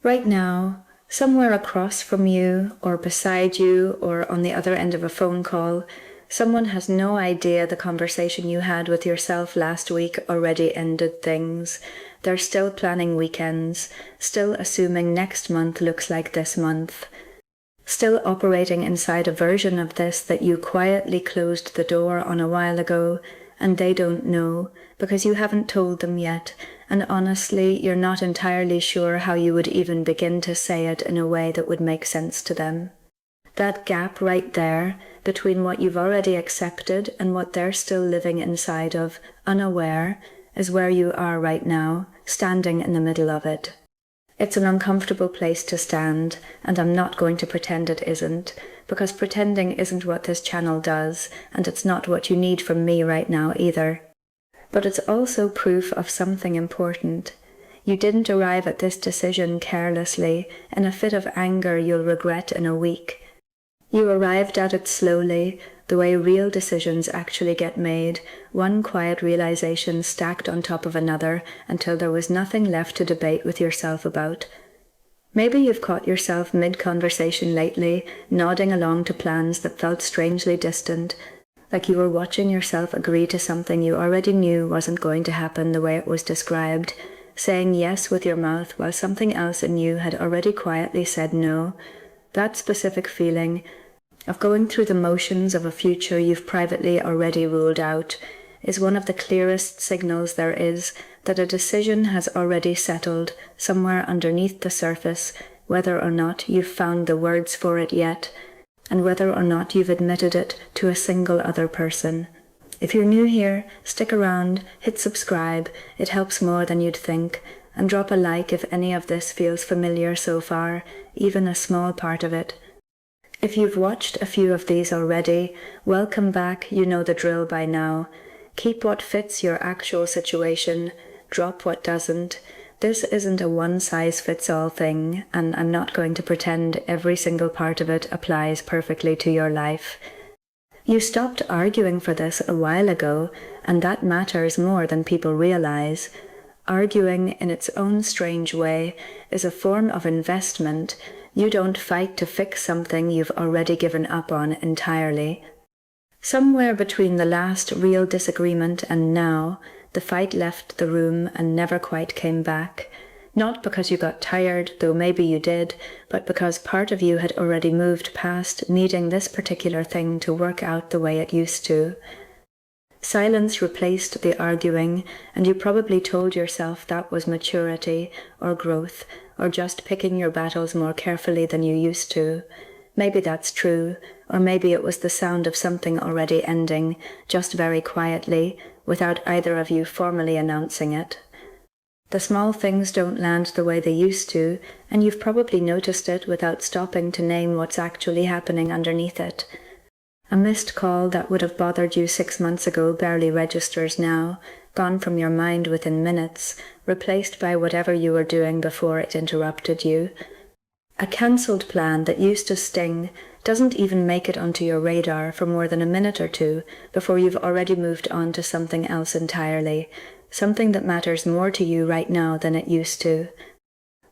Right now, somewhere across from you, or beside you, or on the other end of a phone call, someone has no idea the conversation you had with yourself last week already ended things. They're still planning weekends, still assuming next month looks like this month, still operating inside a version of this that you quietly closed the door on a while ago, and they don't know, because you haven't told them yet, and honestly, you're not entirely sure how you would even begin to say it in a way that would make sense to them. That gap right there, between what you've already accepted and what they're still living inside of, unaware, is where you are right now, standing in the middle of it. It's an uncomfortable place to stand, and I'm not going to pretend it isn't, because pretending isn't what this channel does, and it's not what you need from me right now either. But it's also proof of something important. You didn't arrive at this decision carelessly, in a fit of anger you'll regret in a week. You arrived at it slowly, the way real decisions actually get made, one quiet realization stacked on top of another until there was nothing left to debate with yourself about. Maybe you've caught yourself mid-conversation lately, nodding along to plans that felt strangely distant, like you were watching yourself agree to something you already knew wasn't going to happen the way it was described, saying yes with your mouth while something else in you had already quietly said no. That specific feeling of going through the motions of a future you've privately already ruled out is one of the clearest signals there is that a decision has already settled somewhere underneath the surface, whether or not you've found the words for it yet, and whether or not you've admitted it to a single other person. If you're new here, stick around, hit subscribe, it helps more than you'd think, and drop a like if any of this feels familiar so far, even a small part of it. If you've watched a few of these already, welcome back, you know the drill by now. Keep what fits your actual situation, drop what doesn't. This isn't a one-size-fits-all thing, and I'm not going to pretend every single part of it applies perfectly to your life. You stopped arguing for this a while ago, and that matters more than people realize. Arguing, in its own strange way, is a form of investment. You don't fight to fix something you've already given up on entirely. Somewhere between the last real disagreement and now, the fight left the room and never quite came back. Not because you got tired, though maybe you did, but because part of you had already moved past needing this particular thing to work out the way it used to. Silence replaced the arguing, and you probably told yourself that was maturity, or growth, or just picking your battles more carefully than you used to. Maybe that's true, or maybe it was the sound of something already ending, just very quietly, without either of you formally announcing it. The small things don't land the way they used to, and you've probably noticed it without stopping to name what's actually happening underneath it. A missed call that would have bothered you 6 months ago barely registers now, gone from your mind within minutes, replaced by whatever you were doing before it interrupted you. A cancelled plan that used to sting doesn't even make it onto your radar for more than a minute or two before you've already moved on to something else entirely, something that matters more to you right now than it used to.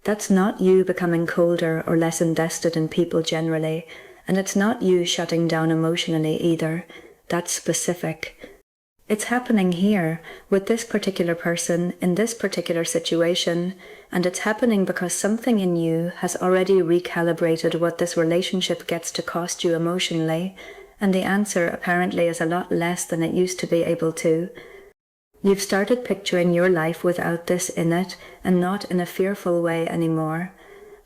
That's not you becoming colder or less invested in people generally, and it's not you shutting down emotionally either. That's specific. It's happening here, with this particular person, in this particular situation, and it's happening because something in you has already recalibrated what this relationship gets to cost you emotionally, and the answer apparently is a lot less than it used to be able to. You've started picturing your life without this in it, and not in a fearful way anymore.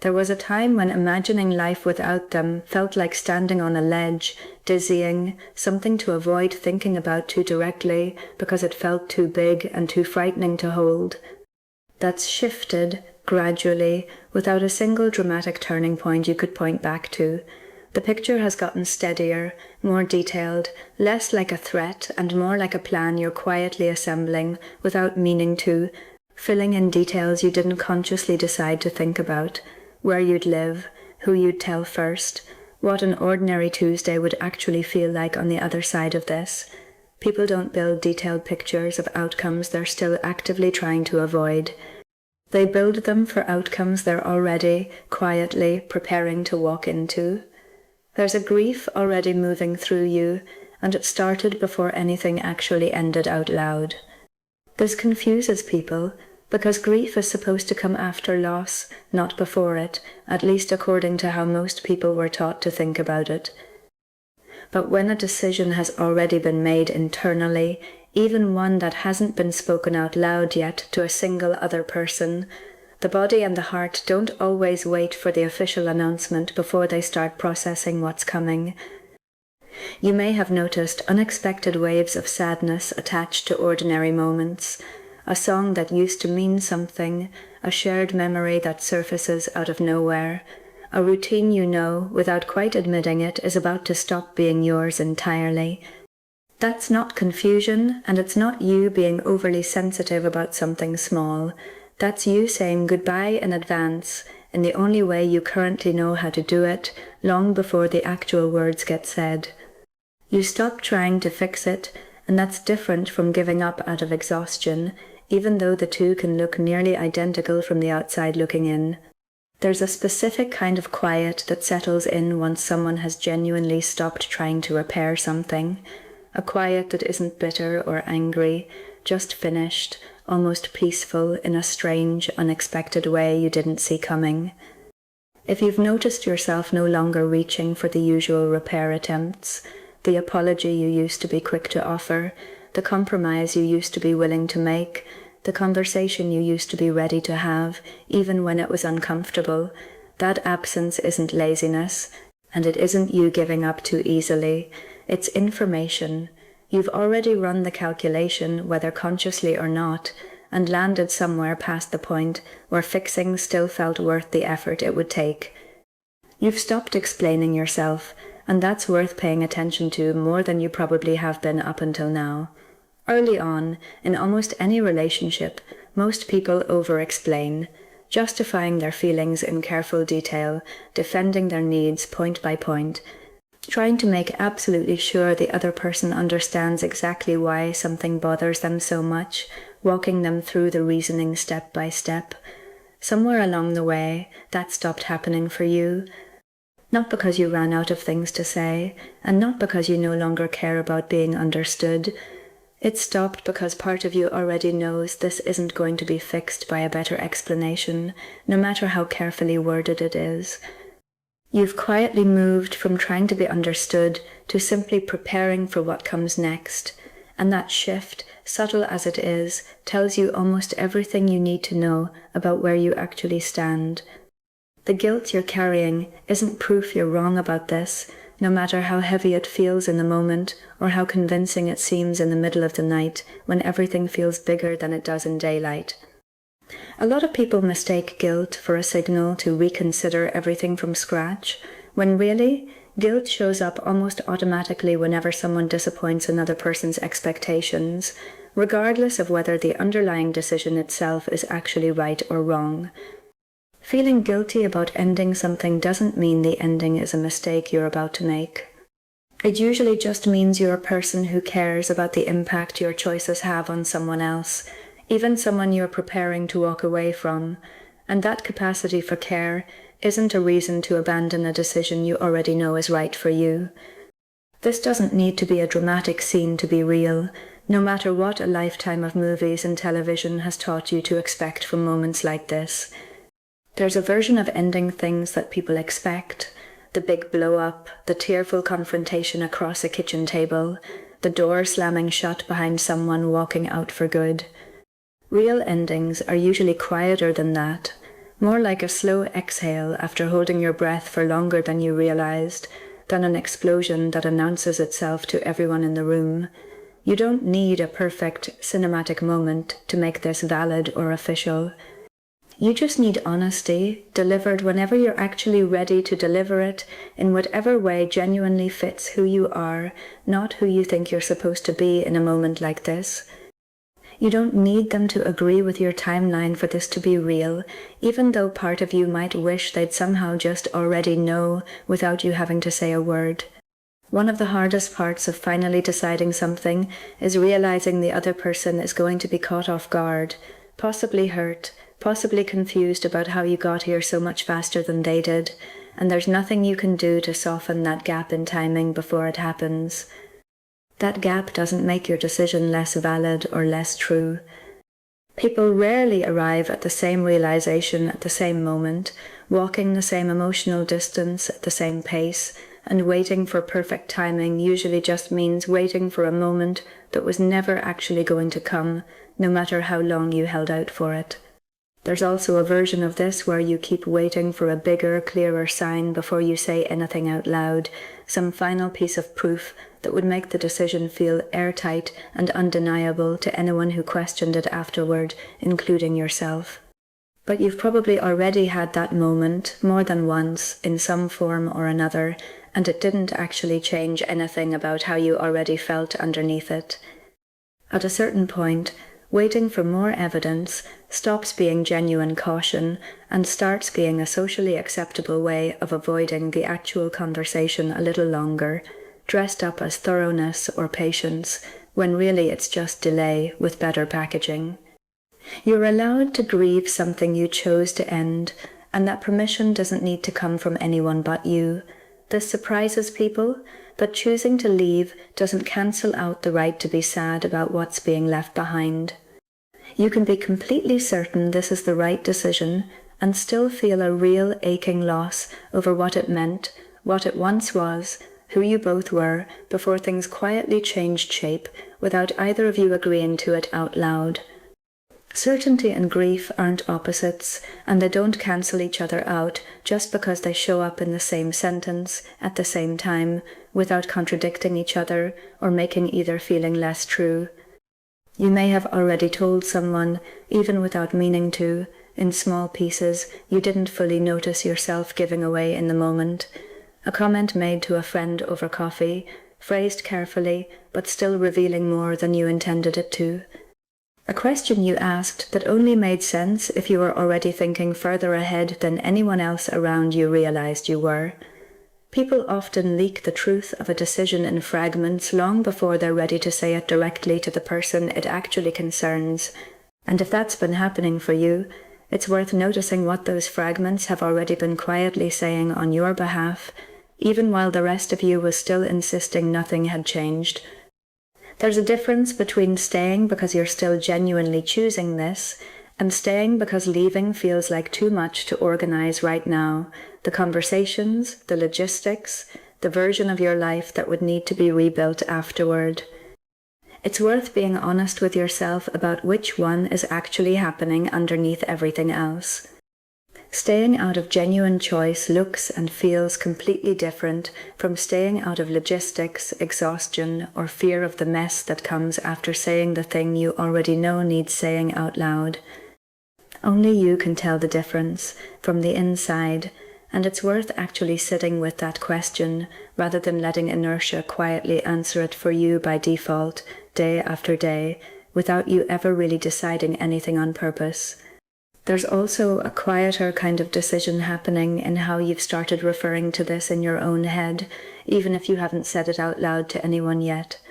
There was a time when imagining life without them felt like standing on a ledge, dizzying, something to avoid thinking about too directly because it felt too big and too frightening to hold. That's shifted, gradually, without a single dramatic turning point you could point back to. The picture has gotten steadier, more detailed, less like a threat and more like a plan you're quietly assembling without meaning to, filling in details you didn't consciously decide to think about. Where you'd live, who you'd tell first, what an ordinary Tuesday would actually feel like on the other side of this. People don't build detailed pictures of outcomes they're still actively trying to avoid. They build them for outcomes they're already, quietly, preparing to walk into. There's a grief already moving through you, and it started before anything actually ended out loud. This confuses people, because grief is supposed to come after loss, not before it, at least according to how most people were taught to think about it. But when a decision has already been made internally, even one that hasn't been spoken out loud yet to a single other person, the body and the heart don't always wait for the official announcement before they start processing what's coming. You may have noticed unexpected waves of sadness attached to ordinary moments, a song that used to mean something, a shared memory that surfaces out of nowhere, a routine you know, without quite admitting it, is about to stop being yours entirely. That's not confusion, and it's not you being overly sensitive about something small. That's you saying goodbye in advance, in the only way you currently know how to do it, long before the actual words get said. You stop trying to fix it, and that's different from giving up out of exhaustion, even though the two can look nearly identical from the outside looking in. There's a specific kind of quiet that settles in once someone has genuinely stopped trying to repair something. A quiet that isn't bitter or angry, just finished, almost peaceful in a strange, unexpected way you didn't see coming. If you've noticed yourself no longer reaching for the usual repair attempts, the apology you used to be quick to offer, the compromise you used to be willing to make, the conversation you used to be ready to have, even when it was uncomfortable, that absence isn't laziness, and it isn't you giving up too easily. It's information. You've already run the calculation, whether consciously or not, and landed somewhere past the point where fixing still felt worth the effort it would take. You've stopped explaining yourself, and that's worth paying attention to more than you probably have been up until now. Early on, in almost any relationship, most people over-explain, justifying their feelings in careful detail, defending their needs point by point, trying to make absolutely sure the other person understands exactly why something bothers them so much, walking them through the reasoning step by step. Somewhere along the way, that stopped happening for you. Not because you ran out of things to say, and not because you no longer care about being understood. It stopped because part of you already knows this isn't going to be fixed by a better explanation, no matter how carefully worded it is. You've quietly moved from trying to be understood to simply preparing for what comes next, and that shift, subtle as it is, tells you almost everything you need to know about where you actually stand. The guilt you're carrying isn't proof you're wrong about this, no matter how heavy it feels in the moment or how convincing it seems in the middle of the night when everything feels bigger than it does in daylight. A lot of people mistake guilt for a signal to reconsider everything from scratch, when really, guilt shows up almost automatically whenever someone disappoints another person's expectations, regardless of whether the underlying decision itself is actually right or wrong. Feeling guilty about ending something doesn't mean the ending is a mistake you're about to make. It usually just means you're a person who cares about the impact your choices have on someone else, even someone you're preparing to walk away from, and that capacity for care isn't a reason to abandon a decision you already know is right for you. This doesn't need to be a dramatic scene to be real, no matter what a lifetime of movies and television has taught you to expect from moments like this. There's a version of ending things that people expect, the big blow-up, the tearful confrontation across a kitchen table, the door slamming shut behind someone walking out for good. Real endings are usually quieter than that, more like a slow exhale after holding your breath for longer than you realized, than an explosion that announces itself to everyone in the room. You don't need a perfect cinematic moment to make this valid or official. You just need honesty, delivered whenever you're actually ready to deliver it, in whatever way genuinely fits who you are, not who you think you're supposed to be in a moment like this. You don't need them to agree with your timeline for this to be real, even though part of you might wish they'd somehow just already know without you having to say a word. One of the hardest parts of finally deciding something is realizing the other person is going to be caught off guard, possibly hurt, possibly confused about how you got here so much faster than they did, and there's nothing you can do to soften that gap in timing before it happens. That gap doesn't make your decision less valid or less true. People rarely arrive at the same realization at the same moment, walking the same emotional distance at the same pace, and waiting for perfect timing usually just means waiting for a moment that was never actually going to come, no matter how long you held out for it. There's also a version of this where you keep waiting for a bigger, clearer sign before you say anything out loud, some final piece of proof that would make the decision feel airtight and undeniable to anyone who questioned it afterward, including yourself. But you've probably already had that moment more than once in some form or another, and it didn't actually change anything about how you already felt underneath it. At a certain point, waiting for more evidence stops being genuine caution and starts being a socially acceptable way of avoiding the actual conversation a little longer, dressed up as thoroughness or patience, when really it's just delay with better packaging. You're allowed to grieve something you chose to end, and that permission doesn't need to come from anyone but you. This surprises people, but choosing to leave doesn't cancel out the right to be sad about what's being left behind. You can be completely certain this is the right decision and still feel a real aching loss over what it meant, what it once was, who you both were, before things quietly changed shape without either of you agreeing to it out loud. Certainty and grief aren't opposites, and they don't cancel each other out just because they show up in the same sentence at the same time, without contradicting each other or making either feeling less true. You may have already told someone, even without meaning to, in small pieces you didn't fully notice yourself giving away in the moment. A comment made to a friend over coffee, phrased carefully, but still revealing more than you intended it to. A question you asked that only made sense if you were already thinking further ahead than anyone else around you realized you were. People often leak the truth of a decision in fragments long before they're ready to say it directly to the person it actually concerns, and if that's been happening for you, it's worth noticing what those fragments have already been quietly saying on your behalf, even while the rest of you was still insisting nothing had changed. There's a difference between staying because you're still genuinely choosing this, and staying because leaving feels like too much to organize right now, the conversations, the logistics, the version of your life that would need to be rebuilt afterward. It's worth being honest with yourself about which one is actually happening underneath everything else. Staying out of genuine choice looks and feels completely different from staying out of logistics, exhaustion, or fear of the mess that comes after saying the thing you already know needs saying out loud. Only you can tell the difference from the inside, and it's worth actually sitting with that question rather than letting inertia quietly answer it for you by default, day after day, without you ever really deciding anything on purpose. There's also a quieter kind of decision happening in how you've started referring to this in your own head, even if you haven't said it out loud to anyone yet.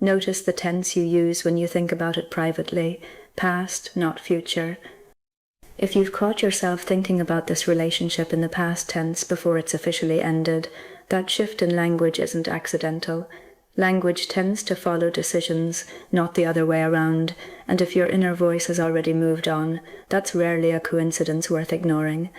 Notice the tense you use when you think about it privately, past, not future. If you've caught yourself thinking about this relationship in the past tense before it's officially ended, that shift in language isn't accidental. Language tends to follow decisions, not the other way around, and if your inner voice has already moved on, that's rarely a coincidence worth ignoring.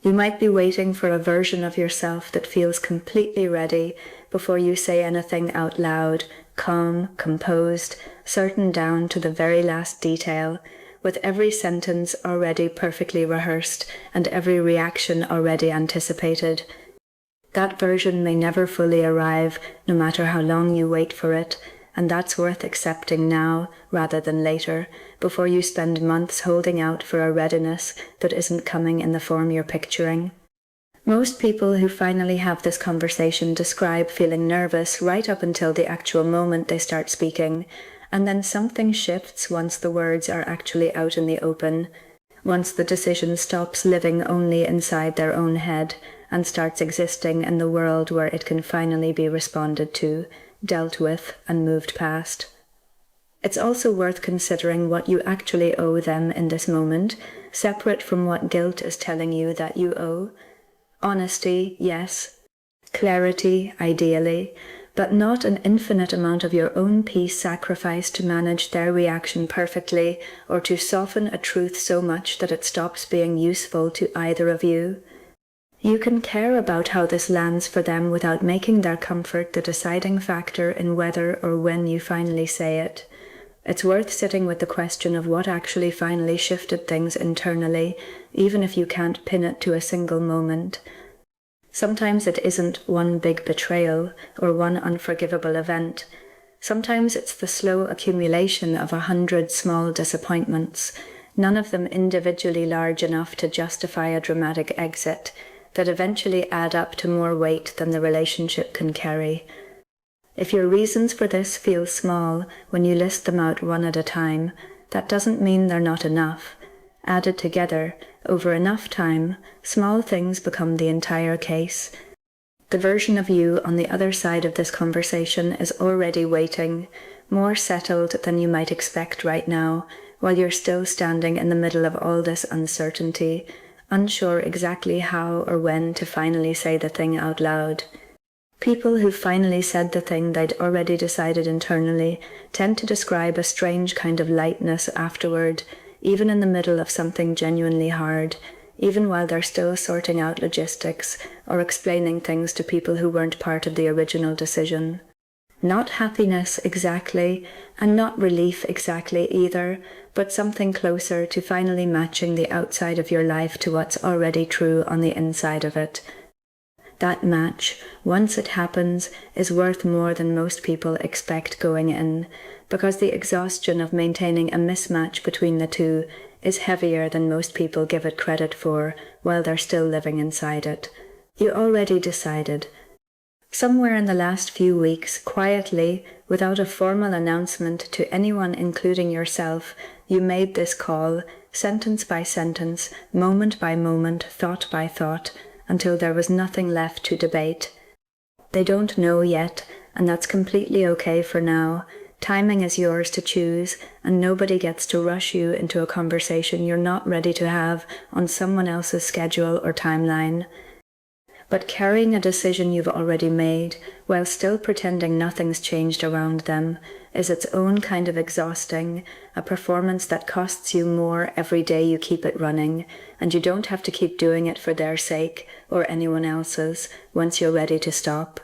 You might be waiting for a version of yourself that feels completely ready before you say anything out loud, calm, composed, certain down to the very last detail, with every sentence already perfectly rehearsed and every reaction already anticipated. That version may never fully arrive, no matter how long you wait for it, and that's worth accepting now rather than later, before you spend months holding out for a readiness that isn't coming in the form you're picturing. Most people who finally have this conversation describe feeling nervous right up until the actual moment they start speaking, and then something shifts once the words are actually out in the open, once the decision stops living only inside their own head and starts existing in the world where it can finally be responded to, dealt with, and moved past. It's also worth considering what you actually owe them in this moment, separate from what guilt is telling you that you owe. Honesty, yes. Clarity, ideally, but not an infinite amount of your own peace sacrificed to manage their reaction perfectly, or to soften a truth so much that it stops being useful to either of you. You can care about how this lands for them without making their comfort the deciding factor in whether or when you finally say it. It's worth sitting with the question of what actually finally shifted things internally, even if you can't pin it to a single moment. Sometimes it isn't one big betrayal or one unforgivable event. Sometimes it's the slow accumulation of 100 small disappointments, none of them individually large enough to justify a dramatic exit, that eventually add up to more weight than the relationship can carry. If your reasons for this feel small when you list them out one at a time, that doesn't mean they're not enough. Added together, over enough time, small things become the entire case. The version of you on the other side of this conversation is already waiting, more settled than you might expect right now, while you're still standing in the middle of all this uncertainty, unsure exactly how or when to finally say the thing out loud. People who've finally said the thing they'd already decided internally tend to describe a strange kind of lightness afterward, even in the middle of something genuinely hard, even while they're still sorting out logistics or explaining things to people who weren't part of the original decision. Not happiness exactly, and not relief exactly either, but something closer to finally matching the outside of your life to what's already true on the inside of it. That match, once it happens, is worth more than most people expect going in, because the exhaustion of maintaining a mismatch between the two is heavier than most people give it credit for while they're still living inside it. You already decided. Somewhere in the last few weeks, quietly, without a formal announcement to anyone including yourself, you made this call, sentence by sentence, moment by moment, thought by thought, until there was nothing left to debate. They don't know yet, and that's completely okay for now. Timing is yours to choose, and nobody gets to rush you into a conversation you're not ready to have on someone else's schedule or timeline. But carrying a decision you've already made, while still pretending nothing's changed around them, is its own kind of exhausting, a performance that costs you more every day you keep it running, and you don't have to keep doing it for their sake or anyone else's once you're ready to stop.